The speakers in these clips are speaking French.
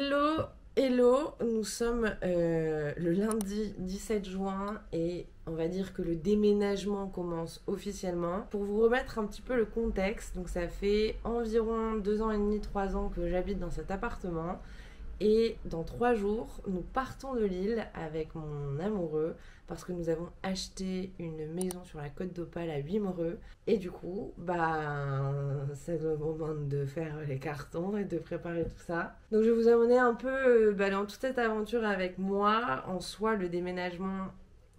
Hello, hello, nous sommes le lundi 17 juin et on va dire que le déménagement commence officiellement. Pour vous remettre un petit peu le contexte, donc ça fait environ 2 ans et demi, 3 ans que j'habite dans cet appartement. Et dans 3 jours, nous partons de Lille avec mon amoureux parce que nous avons acheté une maison sur la côte d'Opale à Wimereux. Et du coup, c'est le moment de faire les cartons et de préparer tout ça. Donc je vais vous amener un peu dans toute cette aventure avec moi. En soi, le déménagement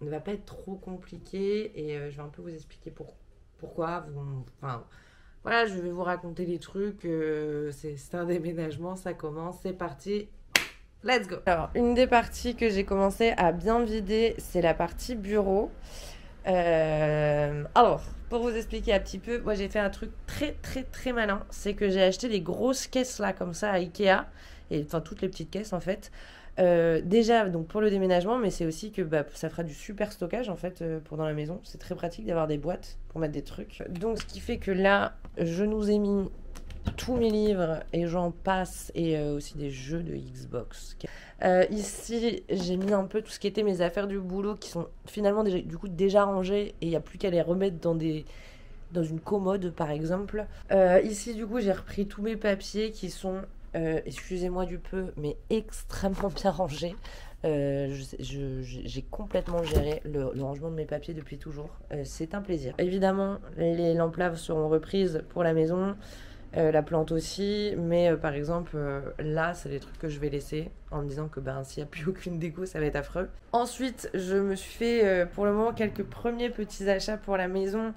ne va pas être trop compliqué et je vais un peu vous expliquer pourquoi. Enfin, voilà, je vais vous raconter les trucs. C'est un déménagement, ça commence, c'est parti. Let's go. Alors, une des parties que j'ai commencé à bien vider, c'est la partie bureau. Alors, pour vous expliquer un petit peu, moi j'ai fait un truc très très très malin. C'est que j'ai acheté des grosses caisses là, comme ça, à Ikea. Et enfin, toutes les petites caisses en fait. Déjà, donc pour le déménagement, mais c'est aussi que ça fera du super stockage en fait pour dans la maison. C'est très pratique d'avoir des boîtes pour mettre des trucs. Donc, ce qui fait que là, je nous ai mis tous mes livres et j'en passe et aussi des jeux de Xbox. Ici, j'ai mis un peu tout ce qui était mes affaires du boulot qui sont finalement déjà rangées et il n'y a plus qu'à les remettre dans une commode par exemple. Ici, du coup, j'ai repris tous mes papiers qui sont, excusez-moi du peu, mais extrêmement bien rangés. J'ai complètement géré le rangement de mes papiers depuis toujours. C'est un plaisir. Évidemment, les lampes laves seront reprises pour la maison. La plante aussi, mais par exemple là c'est des trucs que je vais laisser en me disant que s'il n'y a plus aucune déco ça va être affreux. Ensuite je me suis fait pour le moment quelques premiers petits achats pour la maison.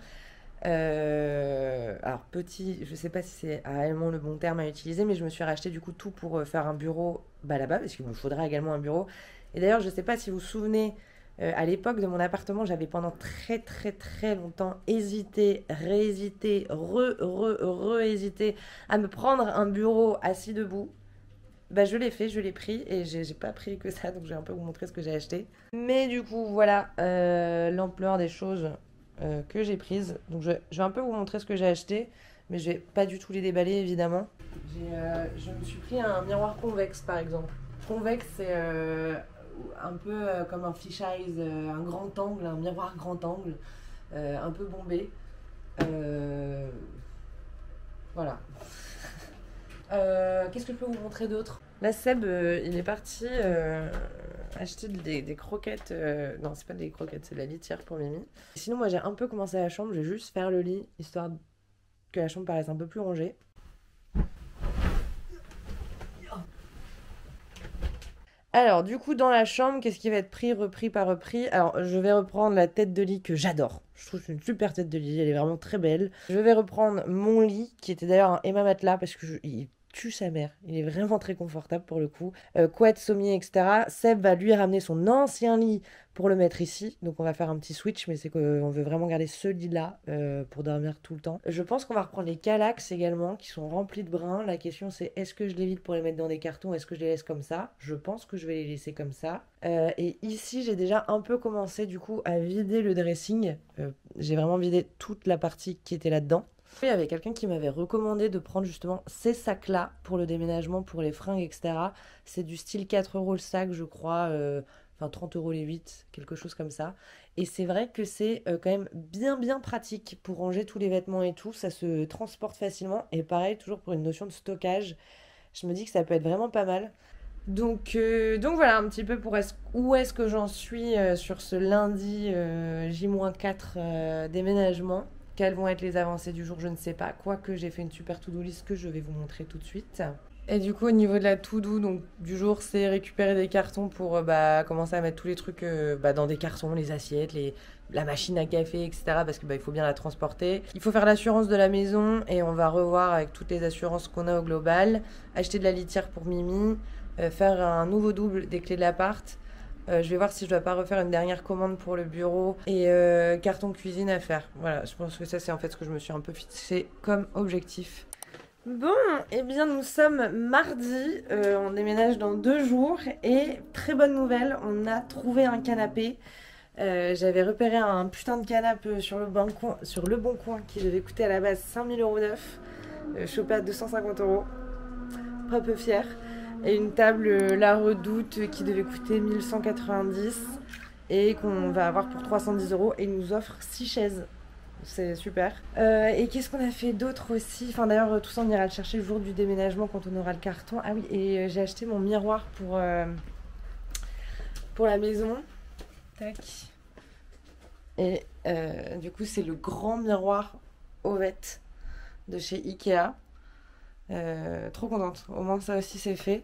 Alors petit, je sais pas si c'est réellement le bon terme à utiliser, mais je me suis racheté du coup tout pour faire un bureau là-bas parce qu'il me faudra également un bureau. Et d'ailleurs je sais pas si vous vous souvenez, à l'époque de mon appartement, j'avais pendant très très très longtemps hésité, réhésité, re-hésité à me prendre un bureau assis debout. Je l'ai fait, je l'ai pris et j'ai pas pris que ça, donc je vais un peu vous montrer ce que j'ai acheté. Mais du coup, voilà l'ampleur des choses que j'ai prises. Donc je vais un peu vous montrer ce que j'ai acheté, mais je vais pas du tout les déballer évidemment. Je me suis pris un miroir convexe par exemple. Convexe, c'est un peu comme un fish eyes, un grand angle, un miroir grand angle, un peu bombé. Voilà. Qu'est-ce que je peux vous montrer d'autre? Là, Seb, il est parti acheter des croquettes. Non, c'est pas des croquettes, c'est de la litière pour Mimi. Sinon, moi, j'ai un peu commencé la chambre. Je vais juste faire le lit, histoire que la chambre paraisse un peu plus rangée. Alors, du coup, dans la chambre, qu'est-ce qui va être pris, repris, pas repris? Alors, je vais reprendre la tête de lit que j'adore. Je trouve que c'est une super tête de lit, elle est vraiment très belle. Je vais reprendre mon lit, qui était d'ailleurs un Emma Matelas, parce que il tue sa mère. Il est vraiment très confortable pour le coup. Couette, sommier, etc. Seb va lui ramener son ancien lit pour le mettre ici. Donc on va faire un petit switch, mais c'est qu'on veut vraiment garder ce lit-là pour dormir tout le temps. Je pense qu'on va reprendre les Calax également, qui sont remplis de brins. La question c'est, est-ce que je les vide pour les mettre dans des cartons, est-ce que je les laisse comme ça? Je pense que je vais les laisser comme ça. Et ici j'ai déjà un peu commencé du coup à vider le dressing. J'ai vraiment vidé toute la partie qui était là-dedans. Il y avait quelqu'un qui m'avait recommandé de prendre justement ces sacs-là pour le déménagement, pour les fringues, etc. C'est du style 4 € le sac, je crois, enfin 30 € les 8, quelque chose comme ça. Et c'est vrai que c'est quand même bien pratique pour ranger tous les vêtements et tout. Ça se transporte facilement. Et pareil, toujours pour une notion de stockage, je me dis que ça peut être vraiment pas mal. Donc voilà un petit peu où est-ce que j'en suis sur ce lundi J-4 déménagement. Quelles vont être les avancées du jour, je ne sais pas. Quoique j'ai fait une super to-do list que je vais vous montrer tout de suite. Et du coup au niveau de la to-do donc, du jour, c'est récupérer des cartons pour commencer à mettre tous les trucs dans des cartons, les assiettes, la machine à café, etc. Parce que il faut bien la transporter. Il faut faire l'assurance de la maison et on va revoir avec toutes les assurances qu'on a au global. Acheter de la litière pour Mimi. Faire un nouveau double des clés de l'appart. Je vais voir si je dois pas refaire une dernière commande pour le bureau et carton cuisine à faire. Voilà, je pense que ça c'est en fait ce que je me suis un peu fixé comme objectif. Bon, eh bien nous sommes mardi, on déménage dans 2 jours et très bonne nouvelle, on a trouvé un canapé. J'avais repéré un putain de canapé sur le Bon Coin qui devait coûter à la base 5 000 € neuf, chopé à 250 €. Pas peu fière. Et une table La Redoute qui devait coûter 1190 et qu'on va avoir pour 310 €. Et ils nous offrent 6 chaises. C'est super. Et qu'est-ce qu'on a fait d'autre aussi? Enfin d'ailleurs tout ça on ira le chercher le jour du déménagement quand on aura le carton. Ah oui, et j'ai acheté mon miroir pour la maison. Tac. Et du coup c'est le grand miroir Ovette de chez Ikea. Trop contente, au moins ça aussi c'est fait.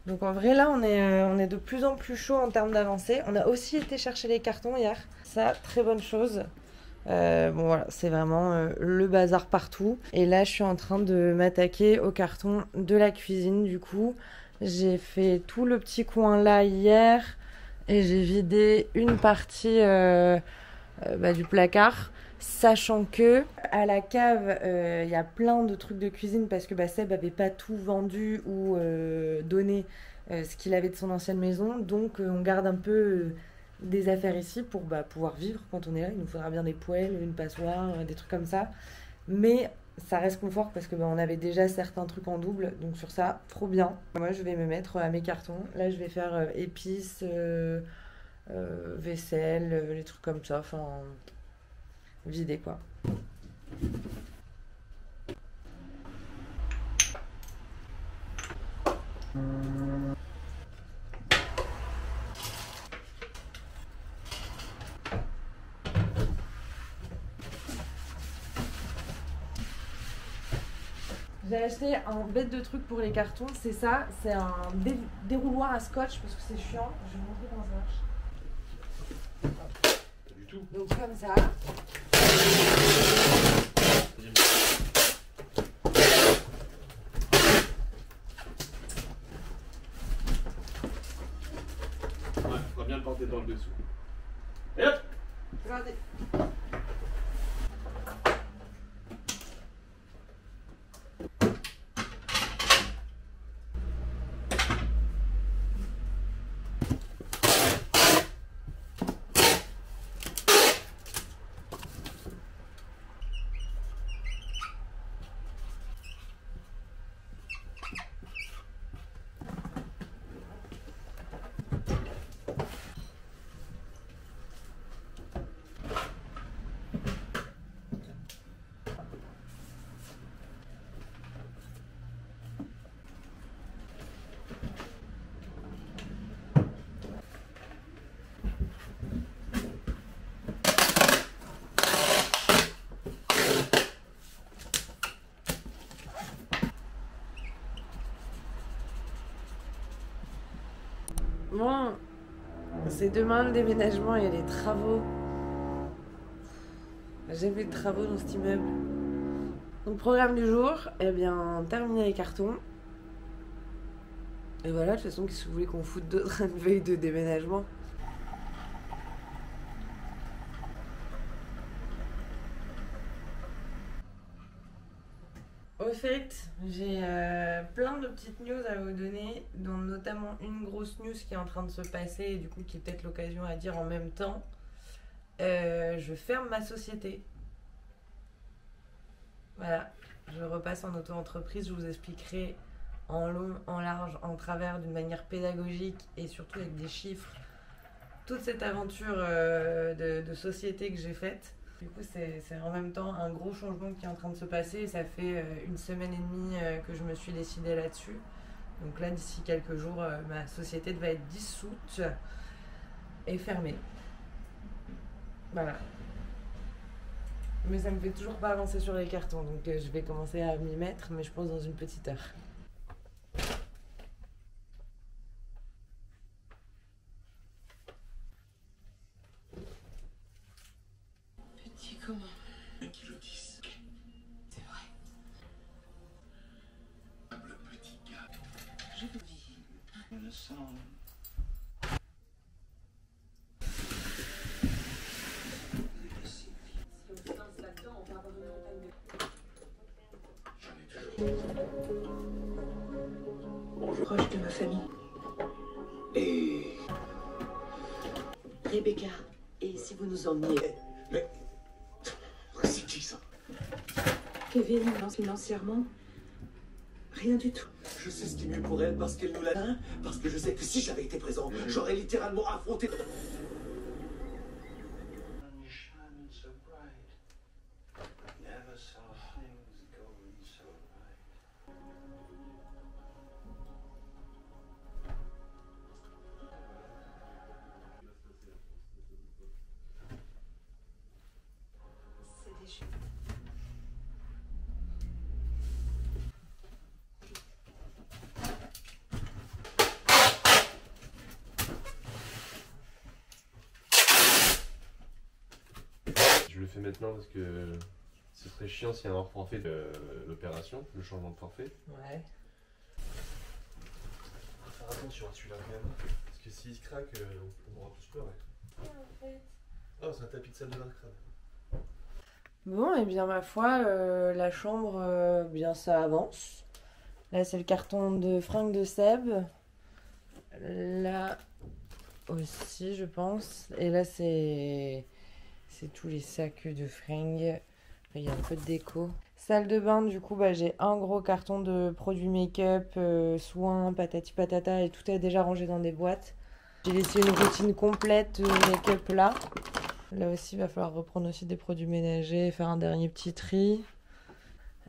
Donc en vrai là on est de plus en plus chaud en termes d'avancée. On a aussi été chercher les cartons hier. Ça, très bonne chose. Bon voilà, c'est vraiment le bazar partout. Et là je suis en train de m'attaquer au carton de la cuisine. Du coup j'ai fait tout le petit coin là hier et j'ai vidé une partie du placard, sachant que à la cave il y a plein de trucs de cuisine parce que Seb avait pas tout vendu ou donné ce qu'il avait de son ancienne maison, donc on garde un peu des affaires ici pour pouvoir vivre quand on est là. Il nous faudra bien des poêles, une passoire, des trucs comme ça, mais ça reste confort parce que on avait déjà certains trucs en double, donc sur ça, trop bien. Moi je vais me mettre à mes cartons. Là je vais faire épices, vaisselle, les trucs comme ça, enfin vider quoi. J'ai acheté un bête de trucs pour les cartons, c'est ça, c'est un dérouloir à scotch parce que c'est chiant. Je vais vous montrer comment ça marche. Pas du tout. Donc comme ça. Ouais, faudra bien le porter dans le dessous. Et hop! Regardez. Bon, c'est demain le déménagement et les travaux. J'ai fait de travaux dans cet immeuble. Donc programme du jour, eh bien terminer les cartons. Et voilà, de toute façon, qu'est-ce que vous voulez qu'on foute d'autre à une veille de déménagement? Au fait, j'ai plein de petites news à vous donner, dont notamment une grosse news qui est en train de se passer et du coup qui est peut-être l'occasion à dire en même temps. Je ferme ma société. Voilà, je repasse en auto-entreprise, je vous expliquerai en long, en large, en travers, d'une manière pédagogique et surtout avec des chiffres, toute cette aventure de société que j'ai faite. Du coup, c'est en même temps un gros changement qui est en train de se passer et ça fait 1 semaine et demie que je me suis décidée là-dessus. Donc là, d'ici quelques jours, ma société va être dissoute et fermée. Voilà. Mais ça me fait toujours pas avancer sur les cartons, donc je vais commencer à m'y mettre, mais je pense dans une petite heure. Petit comment? 1,10 kg. C'est vrai. Le petit gars. Je vous dis. Je le sens. Proche de ma famille. Et... Rebecca, et si vous nous emmeniez? Mais... C'est qui ça? Kevin, financièrement, rien du tout. Je Je sais ce qui est mieux pour elle parce qu'elle nous l'a dit. Parce que je sais que si j'avais été présent, j'aurais littéralement affronté. C'est déchirant. Je le fais maintenant parce que ce serait chiant s'il y a un hors forfait de l'opération, le changement de forfait. Ouais. Faut faire attention à celui-là quand même. Parce que s'il se craque, on aura tous pleurer. Oh, c'est un tapis de salle de bain crade. Bon, et bien ma foi, la chambre, bien ça avance. Là, c'est le carton de fringues de Seb. Là aussi, je pense. Et là, c'est tous les sacs de fringues. Il y a un peu de déco. Salle de bain, du coup, bah, j'ai un gros carton de produits make-up, soins, patati patata, et tout est déjà rangé dans des boîtes. J'ai laissé une routine complète make-up là. Là aussi, il va falloir reprendre aussi des produits ménagers, faire un dernier petit tri.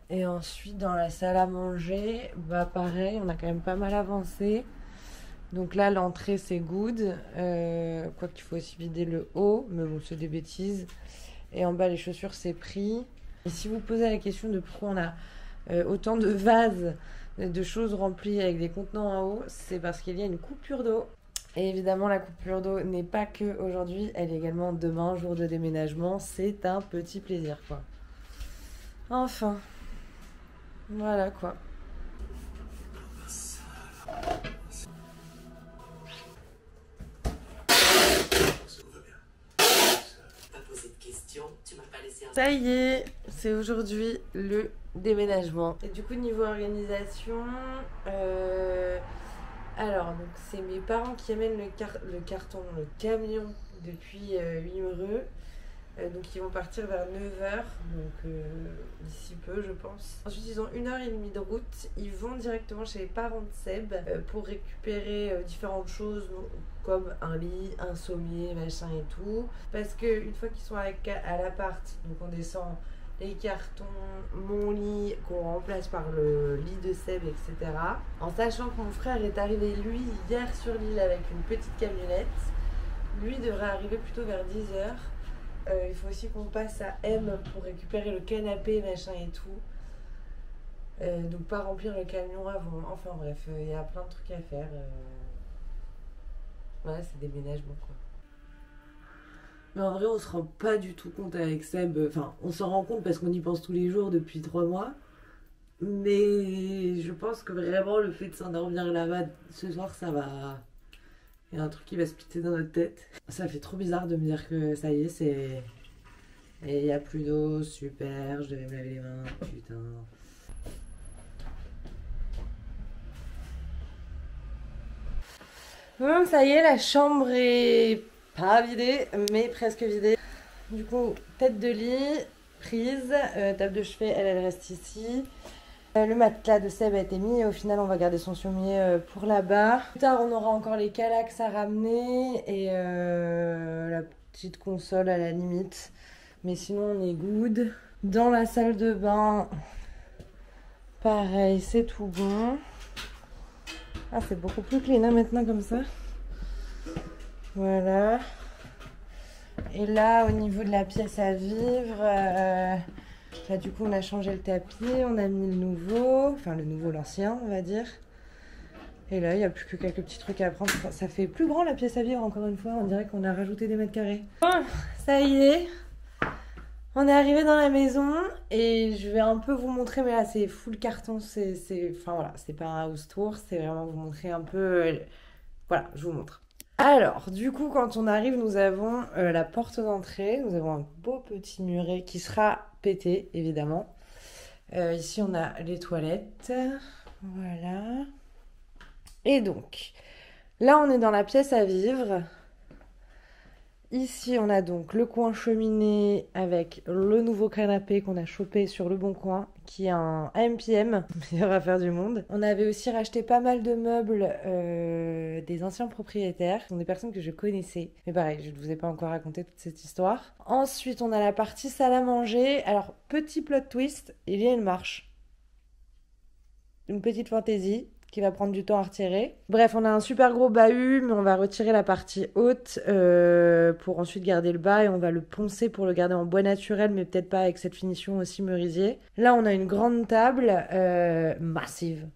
Et ensuite, dans la salle à manger, bah pareil, on a quand même pas mal avancé. Donc là, l'entrée, c'est good. Quoi qu'il faut aussi vider le haut, mais bon, c'est des bêtises. Et en bas, les chaussures, c'est pris. Et si vous posez la question de pourquoi on a autant de vases, de choses remplies avec des contenants en haut, c'est parce qu'il y a une coupure d'eau. Et évidemment, la coupure d'eau n'est pas que aujourd'hui, elle est également demain, jour de déménagement. C'est un petit plaisir, quoi. Enfin, voilà, quoi. Pas posé de questions, tu m'as pas laissé un... Ça y est, c'est aujourd'hui le déménagement. Et du coup, niveau organisation, alors, donc c'est mes parents qui amènent le camion depuis Wimereux. Donc ils vont partir vers 9h, donc d'ici peu je pense. Ensuite ils ont 1h30 de route, ils vont directement chez les parents de Seb pour récupérer différentes choses comme un lit, un sommier, machin et tout. Parce que une fois qu'ils sont à l'appart, donc on descend les cartons, mon lit qu'on remplace par le lit de Seb, etc. En sachant que mon frère est arrivé lui hier sur l'île avec une petite camionnette, lui devrait arriver plutôt vers 10h. Il faut aussi qu'on passe à M pour récupérer le canapé, machin et tout. Donc pas remplir le camion avant. Enfin bref, il y a plein de trucs à faire. Ouais, c'est déménagement quoi. Mais en vrai, on se rend pas du tout compte avec Seb. Enfin, on s'en rend compte parce qu'on y pense tous les jours depuis 3 mois. Mais je pense que vraiment le fait de s'endormir là-bas ce soir, ça va... Il y a un truc qui va se piter dans notre tête. Ça fait trop bizarre de me dire que ça y est, c'est... Et il n'y a plus d'eau, super, je devais me laver les mains, putain. Bon, ça y est, la chambre est pas vidée, mais presque vidée. Du coup, tête de lit, prise, table de chevet, elle reste ici. Le matelas de Seb a été mis et au final on va garder son sommier pour là-bas. Plus tard on aura encore les calax à ramener et la petite console à la limite. Mais sinon on est good. Dans la salle de bain, pareil, c'est tout bon. Ah, c'est beaucoup plus clean hein, maintenant comme ça. Voilà. Et là au niveau de la pièce à vivre... Là, du coup, on a changé le tapis, on a mis le nouveau, enfin le nouveau, l'ancien, on va dire. Et là, il n'y a plus que quelques petits trucs à prendre. Ça fait plus grand la pièce à vivre, encore une fois. On dirait qu'on a rajouté des mètres carrés. Bon, ça y est. On est arrivé dans la maison et je vais un peu vous montrer, mais là, c'est full carton. Enfin voilà, c'est pas un house tour, c'est vraiment vous montrer un peu. Voilà, je vous montre. Alors, du coup, quand on arrive, nous avons la porte d'entrée. Nous avons un beau petit muret qui sera pété, évidemment. Ici, on a les toilettes. Voilà. Et donc, là, on est dans la pièce à vivre. Ici, on a donc le coin cheminée avec le nouveau canapé qu'on a chopé sur Le Bon Coin, qui est un AMPM, meilleure affaire du monde. On avait aussi racheté pas mal de meubles des anciens propriétaires. Ce sont des personnes que je connaissais. Mais pareil, je ne vous ai pas encore raconté toute cette histoire. Ensuite, on a la partie salle à manger. Alors, petit plot twist, il y a une marche. Une petite fantaisie qui va prendre du temps à retirer. Bref, on a un super gros bahut, mais on va retirer la partie haute pour ensuite garder le bas et on va le poncer pour le garder en bois naturel, mais peut-être pas avec cette finition aussi merisier. Là, on a une grande table massive.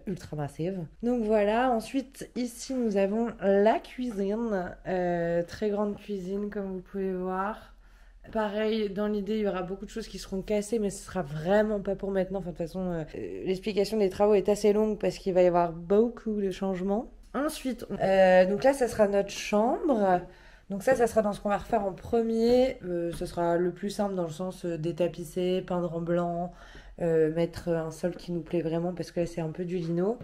Ultra massive. Donc voilà, ensuite ici nous avons la cuisine, très grande cuisine comme vous pouvez voir. Pareil, dans l'idée, il y aura beaucoup de choses qui seront cassées, mais ce sera vraiment pas pour maintenant. Enfin, de toute façon, l'explication des travaux est assez longue parce qu'il va y avoir beaucoup de changements. Ensuite, donc là, ça sera notre chambre. Donc ça sera dans ce qu'on va refaire en premier. Ce sera le plus simple dans le sens détapisser, peindre en blanc, mettre un sol qui nous plaît vraiment parce que là, c'est un peu du lino.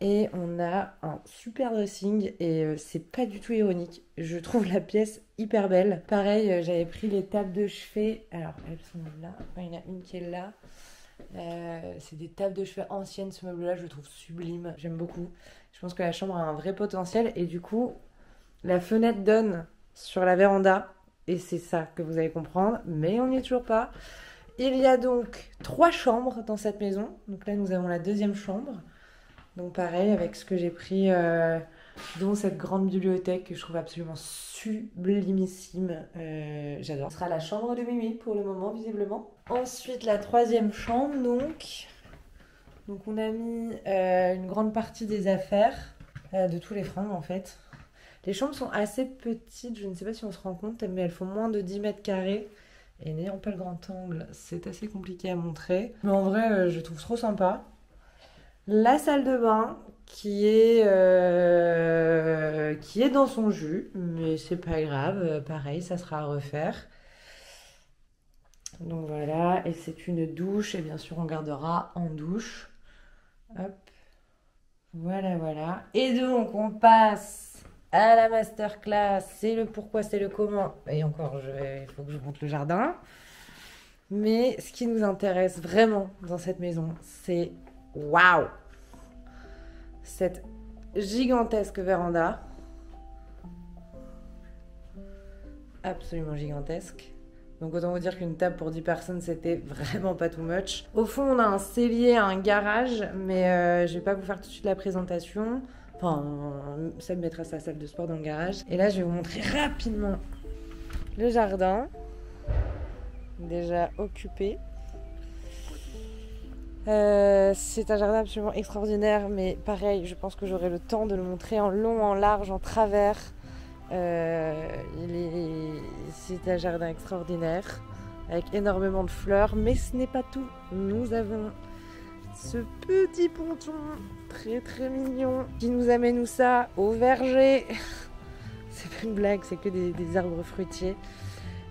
Et on a un super dressing et c'est pas du tout ironique. Je trouve la pièce hyper belle. Pareil, j'avais pris les tables de chevet. Alors, elles sont là. Enfin, il y en a une qui est là. C'est des tables de chevet anciennes. Ce meuble-là, je le trouve sublime. J'aime beaucoup. Je pense que la chambre a un vrai potentiel. Et du coup, la fenêtre donne sur la véranda. Et c'est ça que vous allez comprendre. Mais on n'y est toujours pas. Il y a donc 3 chambres dans cette maison. Donc là, nous avons la deuxième chambre. Donc pareil, avec ce que j'ai pris, dont cette grande bibliothèque que je trouve absolument sublimissime. J'adore. Ce sera la chambre de Mimi pour le moment, visiblement. Ensuite, la 3e chambre, donc. Donc on a mis une grande partie des affaires, de tous les fringues en fait. Les chambres sont assez petites, je ne sais pas si on se rend compte, mais elles font moins de 10 mètres carrés. Et n'ayant pas le grand angle, c'est assez compliqué à montrer. Mais en vrai, je trouve trop sympa. La salle de bain qui est dans son jus, mais c'est pas grave, pareil, ça sera à refaire. Donc voilà, et c'est une douche, et bien sûr on gardera en douche. Hop, voilà, voilà. Et donc on passe à la masterclass, c'est le pourquoi, c'est le comment. Et encore, il faut que je monte le jardin. Mais ce qui nous intéresse vraiment dans cette maison, c'est waouh! Cette gigantesque véranda. Absolument gigantesque. Donc autant vous dire qu'une table pour 10 personnes, c'était vraiment pas too much. Au fond, on a un cellier, un garage, mais je vais pas vous faire tout de suite la présentation. Enfin, ça me mettra sa salle de sport dans le garage. Et là, je vais vous montrer rapidement le jardin. Déjà occupé. C'est un jardin absolument extraordinaire, mais pareil, je pense que j'aurai le temps de le montrer en long, en large, en travers. C'est un jardin extraordinaire, avec énormément de fleurs, mais ce n'est pas tout. Nous avons ce petit ponton très très mignon qui nous amène où ça? Au verger. C'est pas une blague, c'est que des arbres fruitiers.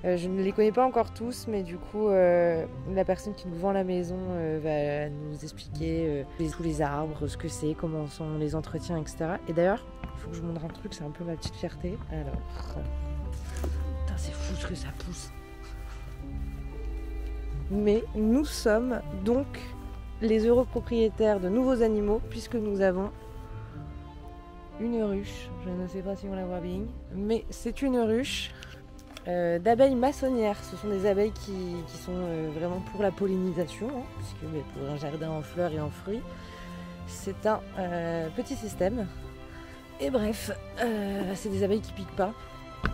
Je ne les connais pas encore tous, mais du coup, la personne qui nous vend la maison va nous expliquer tous les arbres, ce que c'est, comment sont les entretiens, etc. Et d'ailleurs, il faut que je vous montre un truc, c'est un peu ma petite fierté. Alors, putain, c'est fou ce que ça pousse. Mais nous sommes donc les heureux propriétaires de nouveaux animaux, puisque nous avons une ruche. Je ne sais pas si on la voit bien, mais c'est une ruche. D'abeilles maçonnières. Ce sont des abeilles qui sont vraiment pour la pollinisation, hein, puisque pour un jardin en fleurs et en fruits, c'est un petit système. Et bref, c'est des abeilles qui piquent pas,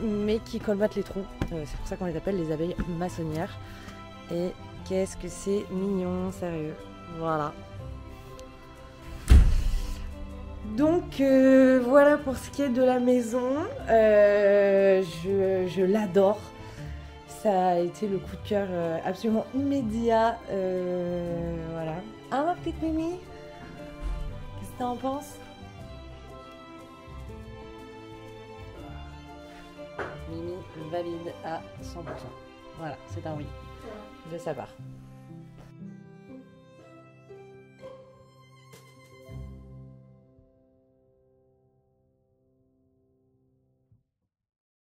mais qui colmatent les trous. C'est pour ça qu'on les appelle les abeilles maçonnières. Et qu'est-ce que c'est mignon, sérieux. Voilà. Donc voilà pour ce qui est de la maison, je l'adore, ça a été le coup de cœur absolument immédiat, voilà. Ah ma petite Mimi, qu'est-ce que t'en penses? Mimi valide à 100%, voilà, c'est un oui de sa part.